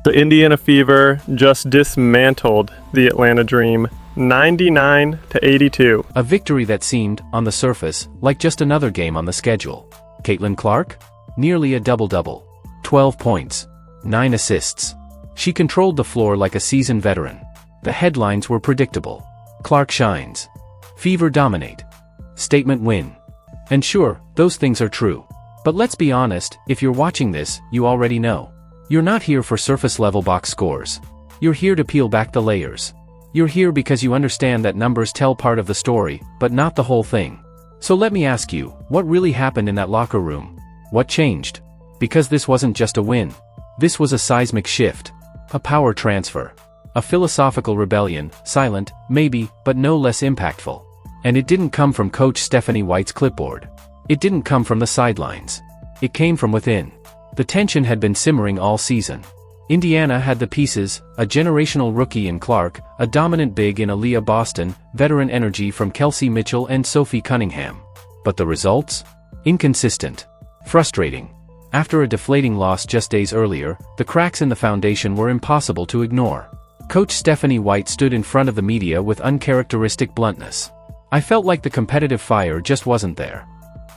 The Indiana Fever just dismantled the Atlanta Dream, 99-82. A victory that seemed, on the surface, like just another game on the schedule. Caitlin Clark? Nearly a double-double. 12 points. 9 assists. She controlled the floor like a seasoned veteran. The headlines were predictable. Clark shines. Fever dominate. Statement win. And sure, those things are true. But let's be honest, if you're watching this, you already know. You're not here for surface-level box scores. You're here to peel back the layers. You're here because you understand that numbers tell part of the story, but not the whole thing. So let me ask you, what really happened in that locker room? What changed? Because this wasn't just a win. This was a seismic shift. A power transfer. A philosophical rebellion, silent, maybe, but no less impactful. And it didn't come from Coach Stephanie White's clipboard. It didn't come from the sidelines. It came from within. The tension had been simmering all season. Indiana had the pieces, a generational rookie in Clark, a dominant big in Aliyah Boston, veteran energy from Kelsey Mitchell and Sophie Cunningham. But the results? Inconsistent. Frustrating. After a deflating loss just days earlier, the cracks in the foundation were impossible to ignore. Coach Stephanie White stood in front of the media with uncharacteristic bluntness. I felt like the competitive fire just wasn't there.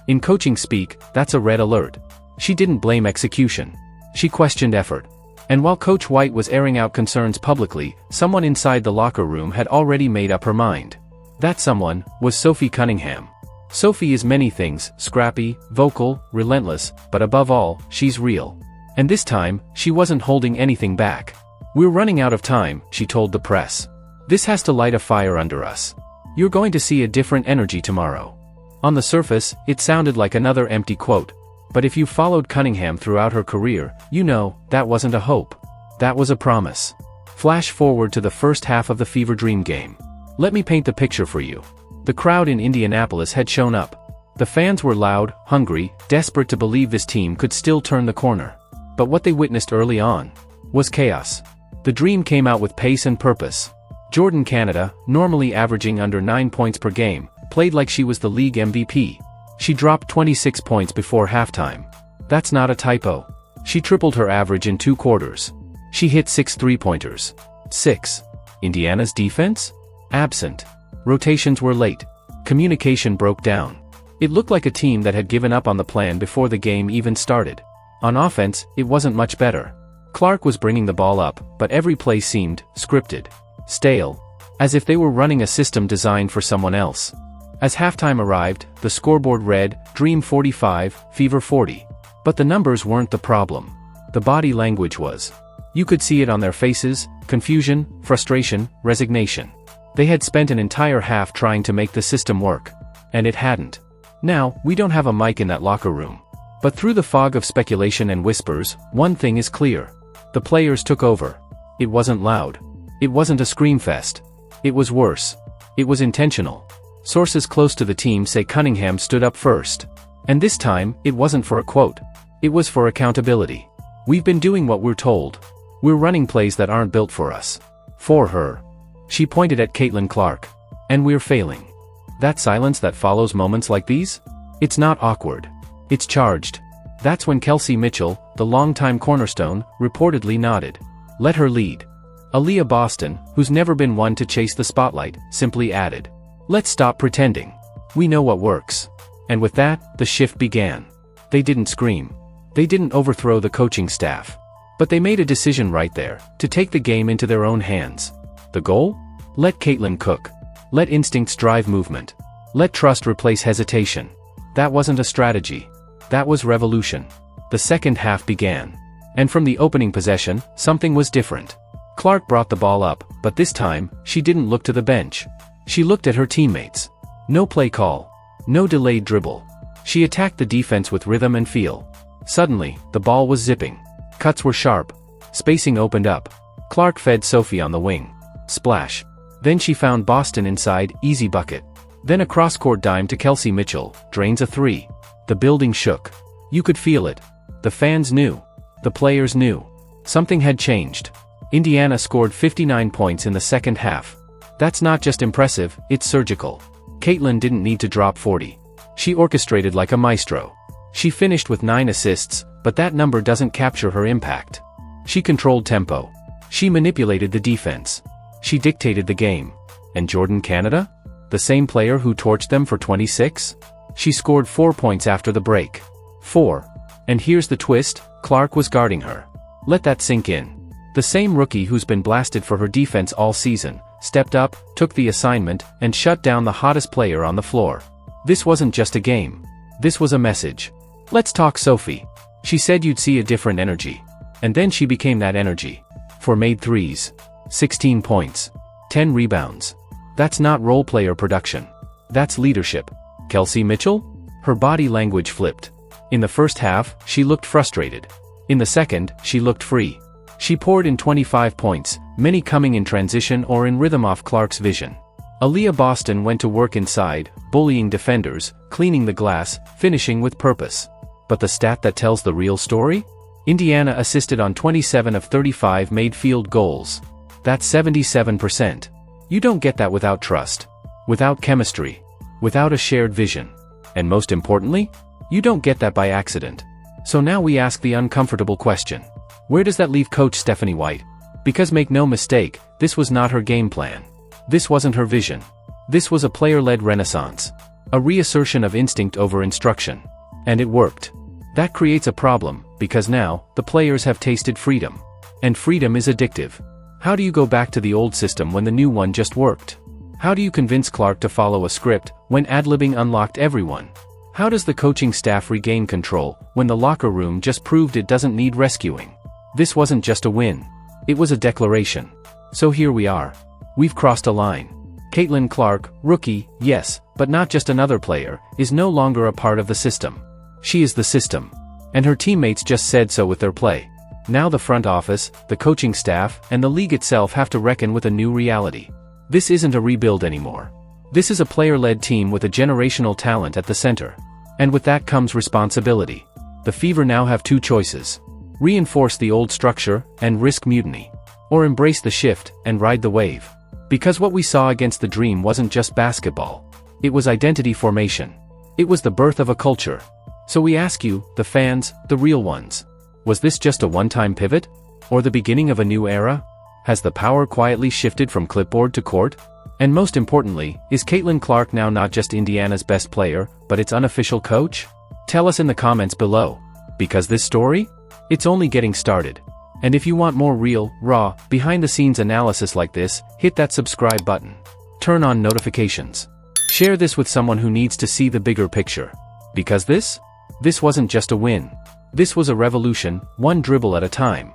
In coaching speak, that's a red alert. She didn't blame execution. She questioned effort. And while Coach White was airing out concerns publicly, someone inside the locker room had already made up her mind. That someone was Sophie Cunningham. Sophie is many things, scrappy, vocal, relentless, but above all, she's real. And this time, she wasn't holding anything back. "We're running out of time," she told the press. "This has to light a fire under us. You're going to see a different energy tomorrow." On the surface, it sounded like another empty quote. But if you followed Cunningham throughout her career, you know, that wasn't a hope. That was a promise. Flash forward to the first half of the Fever Dream game. Let me paint the picture for you. The crowd in Indianapolis had shown up. The fans were loud, hungry, desperate to believe this team could still turn the corner. But what they witnessed early on was chaos. The Dream came out with pace and purpose. Jordan Canada, normally averaging under 9 points per game, played like she was the league MVP. She dropped 26 points before halftime. That's not a typo. She tripled her average in 2 quarters. She hit 6 three-pointers. 6. Indiana's defense? Absent. Rotations were late. Communication broke down. It looked like a team that had given up on the plan before the game even started. On offense, it wasn't much better. Clark was bringing the ball up, but every play seemed scripted. Stale. As if they were running a system designed for someone else. As halftime arrived, the scoreboard read, Dream 45, Fever 40. But the numbers weren't the problem. The body language was. You could see it on their faces: confusion, frustration, resignation. They had spent an entire half trying to make the system work. And it hadn't. Now, we don't have a mic in that locker room. But through the fog of speculation and whispers, one thing is clear. The players took over. It wasn't loud. It wasn't a scream fest. It was worse. It was intentional. Sources close to the team say Cunningham stood up first. And this time, it wasn't for a quote. It was for accountability. "We've been doing what we're told. We're running plays that aren't built for us. For her." She pointed at Caitlin Clark. "And we're failing." That silence that follows moments like these? It's not awkward. It's charged. That's when Kelsey Mitchell, the longtime cornerstone, reportedly nodded. Let her lead. Aliyah Boston, who's never been one to chase the spotlight, simply added, "Let's stop pretending. We know what works." And with that, the shift began. They didn't scream. They didn't overthrow the coaching staff. But they made a decision right there, to take the game into their own hands. The goal? Let Caitlin cook. Let instincts drive movement. Let trust replace hesitation. That wasn't a strategy. That was revolution. The second half began. And from the opening possession, something was different. Clark brought the ball up, but this time, she didn't look to the bench. She looked at her teammates. No play call. No delayed dribble. She attacked the defense with rhythm and feel. Suddenly, the ball was zipping. Cuts were sharp. Spacing opened up. Clark fed Sophie on the wing. Splash. Then she found Boston inside, easy bucket. Then a cross-court dime to Kelsey Mitchell, drains a 3. The building shook. You could feel it. The fans knew. The players knew. Something had changed. Indiana scored 59 points in the second half. That's not just impressive, it's surgical. Caitlin didn't need to drop 40. She orchestrated like a maestro. She finished with 9 assists, but that number doesn't capture her impact. She controlled tempo. She manipulated the defense. She dictated the game. And Jordan Canada? The same player who torched them for 26? She scored 4 points after the break. 4. And here's the twist, Clark was guarding her. Let that sink in. The same rookie who's been blasted for her defense all season, stepped up, took the assignment, and shut down the hottest player on the floor. This wasn't just a game. This was a message. Let's talk Sophie. She said you'd see a different energy. And then she became that energy. 4 made threes. 16 points. 10 rebounds. That's not role player production. That's leadership. Kelsey Mitchell? Her body language flipped. In the first half, she looked frustrated. In the second, she looked free. She poured in 25 points, many coming in transition or in rhythm off Clark's vision. Aliyah Boston went to work inside, bullying defenders, cleaning the glass, finishing with purpose. But the stat that tells the real story? Indiana assisted on 27 of 35 made field goals. That's 77%. You don't get that without trust. Without chemistry. Without a shared vision. And most importantly, you don't get that by accident. So now we ask the uncomfortable question. Where does that leave Coach Stephanie White? Because make no mistake, this was not her game plan. This wasn't her vision. This was a player-led renaissance. A reassertion of instinct over instruction. And it worked. That creates a problem, because now, the players have tasted freedom. And freedom is addictive. How do you go back to the old system when the new one just worked? How do you convince Clark to follow a script, when ad-libbing unlocked everyone? How does the coaching staff regain control, when the locker room just proved it doesn't need rescuing? This wasn't just a win. It was a declaration. So here we are. We've crossed a line. Caitlin Clark, rookie, yes, but not just another player, is no longer a part of the system. She is the system. And her teammates just said so with their play. Now the front office, the coaching staff, and the league itself have to reckon with a new reality. This isn't a rebuild anymore. This is a player-led team with a generational talent at the center. And with that comes responsibility. The Fever now have 2 choices. Reinforce the old structure, and risk mutiny. Or embrace the shift, and ride the wave. Because what we saw against the Dream wasn't just basketball. It was identity formation. It was the birth of a culture. So we ask you, the fans, the real ones. Was this just a one-time pivot? Or the beginning of a new era? Has the power quietly shifted from clipboard to court? And most importantly, is Caitlin Clark now not just Indiana's best player, but its unofficial coach? Tell us in the comments below. Because this story? It's only getting started. And if you want more real, raw, behind-the-scenes analysis like this, hit that subscribe button. Turn on notifications. Share this with someone who needs to see the bigger picture. Because this wasn't just a win. This was a revolution, one dribble at a time.